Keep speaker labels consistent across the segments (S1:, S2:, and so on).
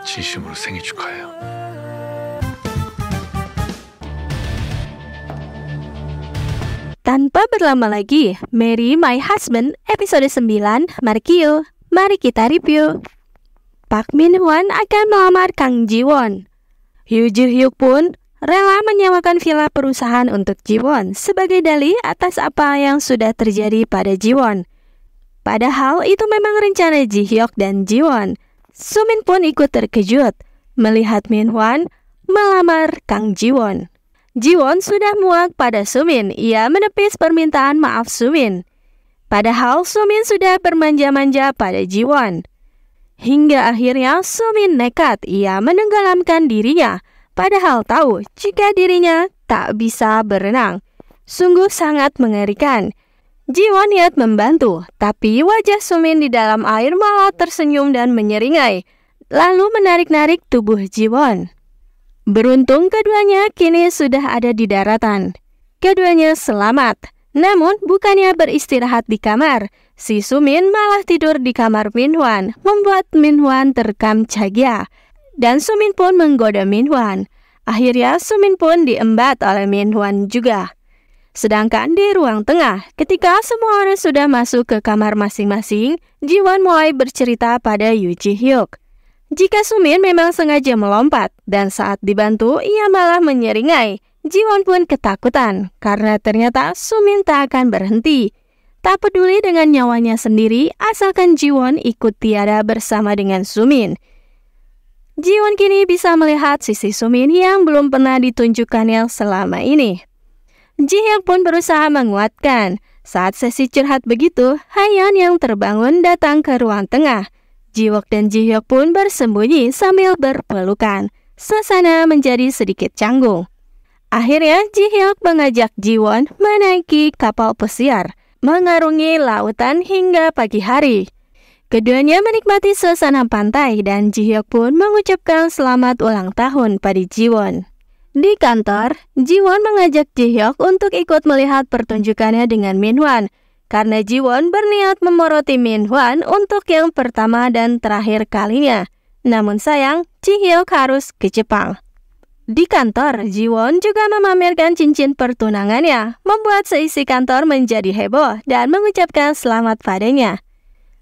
S1: 진심으로 생일 축하해요.
S2: Tanpa berlama lagi, Marry My Husband episode 9 Markio. Mari kita review. Park Min Hwan akan melamar Kang Ji Won. Yoo Ji Hyuk pun rela menyewakan villa perusahaan untuk Ji Won sebagai dalih atas apa yang sudah terjadi pada Ji Won. Padahal itu memang rencana Ji Hyuk dan Ji Won. Sumin pun ikut terkejut melihat Min Hwan melamar Kang Ji Won. Ji Won sudah muak pada Sumin. Ia menepis permintaan maaf Sumin. Padahal Sumin sudah bermanja-manja pada Ji Won. Hingga akhirnya Sumin nekat. Ia menenggelamkan dirinya. Padahal tahu jika dirinya tak bisa berenang. Sungguh sangat mengerikan. Ji Won niat membantu, tapi wajah Sumin di dalam air malah tersenyum dan menyeringai. Lalu menarik-narik tubuh Ji Won. Beruntung keduanya kini sudah ada di daratan. Keduanya selamat. Namun bukannya beristirahat di kamar, si Sumin malah tidur di kamar Min Hwan, membuat Min Hwan terekam cahaya. Dan Sumin pun menggoda Min Hwan. Akhirnya Sumin pun diembat oleh Min Hwan juga. Sedangkan di ruang tengah, ketika semua orang sudah masuk ke kamar masing-masing, Ji Won mulai bercerita pada Yoo Ji Hyuk. Jika Sumin memang sengaja melompat dan saat dibantu ia malah menyeringai, Ji Won pun ketakutan karena ternyata Sumin tak akan berhenti. Tak peduli dengan nyawanya sendiri asalkan Ji Won ikut tiada bersama dengan Sumin. Ji Won kini bisa melihat sisi Sumin yang belum pernah ditunjukkannya selama ini. Ji Hyuk pun berusaha menguatkan. Saat sesi curhat begitu, Hayeon yang terbangun datang ke ruang tengah. Ji Wook dan Ji Hyuk pun bersembunyi sambil berpelukan. Suasana menjadi sedikit canggung. Akhirnya Ji Hyuk mengajak Ji Won menaiki kapal pesiar, mengarungi lautan hingga pagi hari. Keduanya menikmati suasana pantai dan Ji Hyuk pun mengucapkan selamat ulang tahun pada Ji Won. Di kantor, Ji Won mengajak Ji Hyuk untuk ikut melihat pertunjukannya dengan Min Hwan. Karena Ji Won berniat memoroti Min Hwan untuk yang pertama dan terakhir kalinya. Namun sayang, Ji Hyuk harus ke Jepang. Di kantor, Ji Won juga memamerkan cincin pertunangannya, membuat seisi kantor menjadi heboh dan mengucapkan selamat padanya.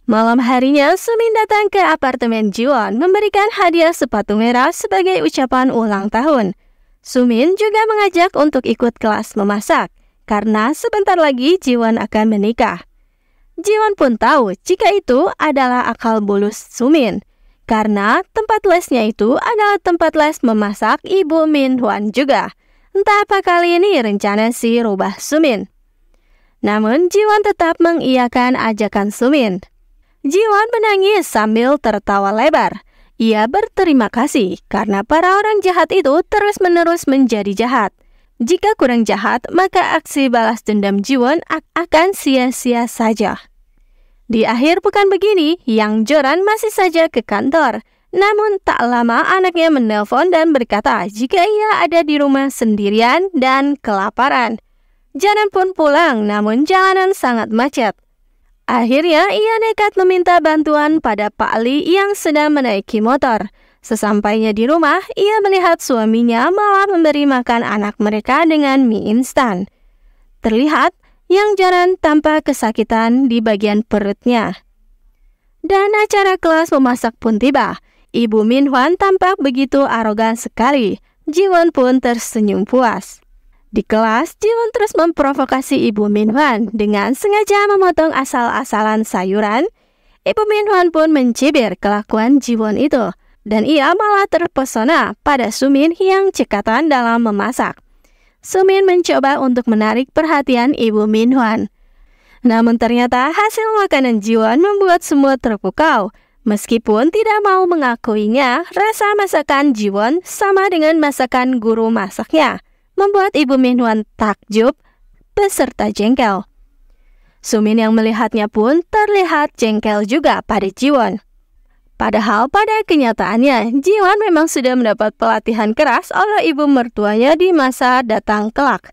S2: Malam harinya, Sumin datang ke apartemen Ji Won memberikan hadiah sepatu merah sebagai ucapan ulang tahun. Sumin juga mengajak untuk ikut kelas memasak. Karena sebentar lagi Ji Won akan menikah. Ji Won pun tahu jika itu adalah akal bulus Sumin. Karena tempat lesnya itu adalah tempat les memasak ibu Min Hwan juga. Entah apa kali ini rencana si rubah Sumin. Namun Ji Won tetap mengiyakan ajakan Sumin. Ji Won menangis sambil tertawa lebar. Ia berterima kasih karena para orang jahat itu terus-menerus menjadi jahat. Jika kurang jahat, maka aksi balas dendam Ji Won akan sia-sia saja. Di akhir pekan begini, Yang Joran masih saja ke kantor. Namun tak lama anaknya menelpon dan berkata jika ia ada di rumah sendirian dan kelaparan. Jaran pun pulang, namun jalanan sangat macet. Akhirnya ia nekat meminta bantuan pada Pak Lee yang sedang menaiki motor. Sesampainya di rumah, ia melihat suaminya malah memberi makan anak mereka dengan mie instan. Terlihat, Yang Jaran tampak kesakitan di bagian perutnya. Dan acara kelas memasak pun tiba. Ibu Min Hwan tampak begitu arogan sekali. Ji Won pun tersenyum puas. Di kelas, Ji Won terus memprovokasi Ibu Min Hwan dengan sengaja memotong asal-asalan sayuran. Ibu Min Hwan pun mencibir kelakuan Ji Won itu. Dan ia malah terpesona pada Sumin yang cekatan dalam memasak. Sumin mencoba untuk menarik perhatian Ibu Min Hwan. Namun ternyata hasil makanan Ji Won membuat semua terpukau. Meskipun tidak mau mengakuinya, rasa masakan Ji Won sama dengan masakan guru masaknya, membuat Ibu Min Hwan takjub beserta jengkel. Sumin yang melihatnya pun terlihat jengkel juga pada Ji Won. Padahal pada kenyataannya, Ji Won memang sudah mendapat pelatihan keras oleh ibu mertuanya di masa datang kelak.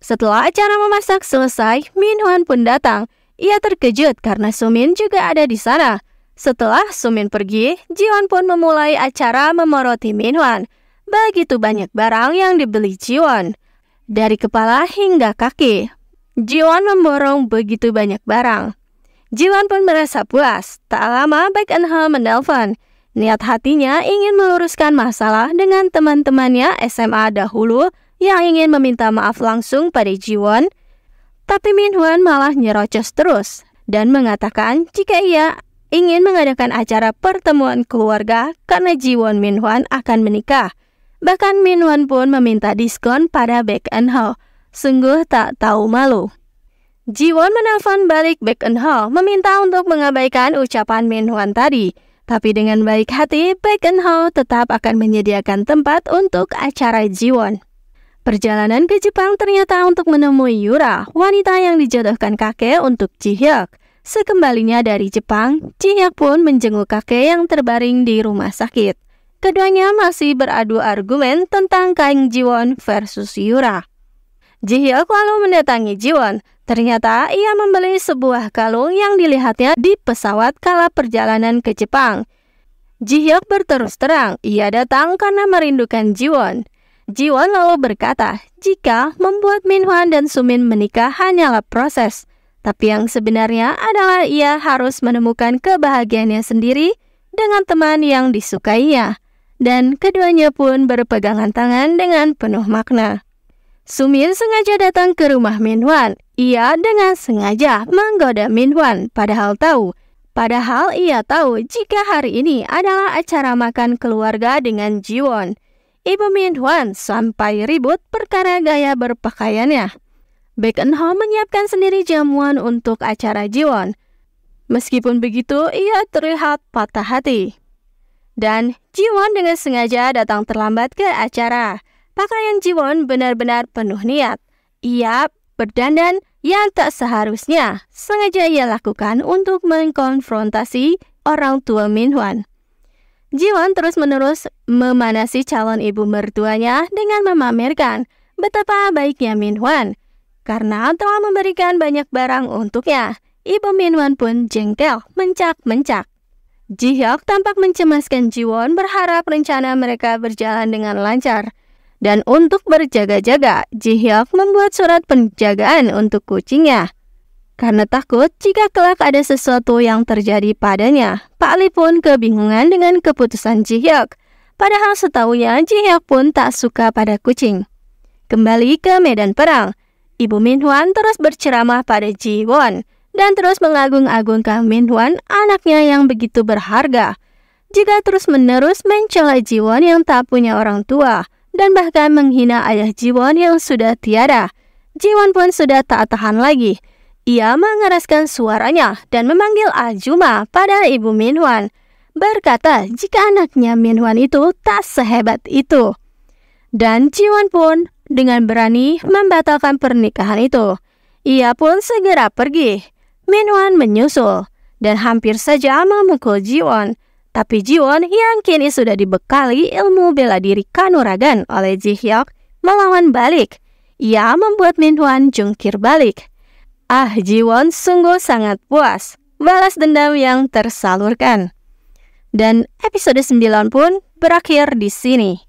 S2: Setelah acara memasak selesai, Min Hwan pun datang. Ia terkejut karena Sumin juga ada di sana. Setelah Sumin pergi, Jiwon pun memulai acara memoroti Minhwan. Begitu banyak barang yang dibeli Jiwon, dari kepala hingga kaki. Jiwon memborong begitu banyak barang. Jiwon pun merasa puas. Tak lama Baek Eun-ho menelpon. Niat hatinya ingin meluruskan masalah dengan teman-temannya SMA dahulu yang ingin meminta maaf langsung pada Jiwon. Tapi Minhwan malah nyerocos terus dan mengatakan jika ia ingin mengadakan acara pertemuan keluarga karena Jiwon Minhwan akan menikah. Bahkan Minhwan pun meminta diskon pada Baek Eun-ho. Sungguh tak tahu malu. Jiwon menelpon balik Baek Eun-ho meminta untuk mengabaikan ucapan Minhwan tadi. Tapi dengan baik hati, Baek Eun-ho tetap akan menyediakan tempat untuk acara Jiwon. Perjalanan ke Jepang ternyata untuk menemui Yura, wanita yang dijodohkan kakek untuk Ji-hyuk. Sekembalinya dari Jepang, Ji-hyuk pun menjenguk kakek yang terbaring di rumah sakit. Keduanya masih beradu argumen tentang Kang Jiwon versus Yura. Ji-hyuk lalu mendatangi Jiwon. Ternyata ia membeli sebuah kalung yang dilihatnya di pesawat kala perjalanan ke Jepang. Ji-hyuk berterus terang, ia datang karena merindukan Jiwon. Jiwon lalu berkata, jika membuat Minhwan dan Sumin menikah hanyalah proses. Tapi yang sebenarnya adalah ia harus menemukan kebahagiaannya sendiri dengan teman yang disukainya. Dan keduanya pun berpegangan tangan dengan penuh makna. Sumin sengaja datang ke rumah Minhwan. Ia dengan sengaja menggoda Minhwan padahal ia tahu jika hari ini adalah acara makan keluarga dengan Jiwon. Ibu Minhwan sampai ribut perkara gaya berpakaiannya. Baek Eun-ho menyiapkan sendiri jamuan untuk acara Jiwon. Meskipun begitu, ia terlihat patah hati. Dan Jiwon dengan sengaja datang terlambat ke acara. Pakaian Jiwon benar-benar penuh niat. Ia berdandan yang tak seharusnya. Sengaja ia lakukan untuk mengkonfrontasi orang tua Minhwan. Jiwon terus-menerus memanasi calon ibu mertuanya dengan memamerkan betapa baiknya Minhwan. Karena telah memberikan banyak barang untuknya, ibu Minhwan pun jengkel mencak-mencak. Ji-hyuk tampak mencemaskan Jiwon berharap rencana mereka berjalan dengan lancar. Dan untuk berjaga-jaga, Ji-hyuk membuat surat penjagaan untuk kucingnya. Karena takut jika kelak ada sesuatu yang terjadi padanya, Pak Lee pun kebingungan dengan keputusan Ji-hyuk. Padahal setahunya Ji-hyuk pun tak suka pada kucing. Kembali ke medan perang. Ibu Minhwan terus berceramah pada Jiwon dan terus mengagung-agungkan Minhwan, anaknya yang begitu berharga. Jika terus-menerus mencela Jiwon yang tak punya orang tua dan bahkan menghina ayah Jiwon yang sudah tiada, Jiwon pun sudah tak tahan lagi. Ia mengeraskan suaranya dan memanggil Ajuma pada ibu Minhwan, berkata jika anaknya Minhwan itu tak sehebat itu. Dan Jiwon pun dengan berani membatalkan pernikahan itu. Ia pun segera pergi. Minhwan menyusul dan hampir saja memukul Jiwon. Tapi Jiwon yang kini sudah dibekali ilmu bela diri kanuragan oleh Ji-hyuk melawan balik. Ia membuat Minhwan jungkir balik. Jiwon sungguh sangat puas. Balas dendam yang tersalurkan. Dan episode 9 pun berakhir di sini.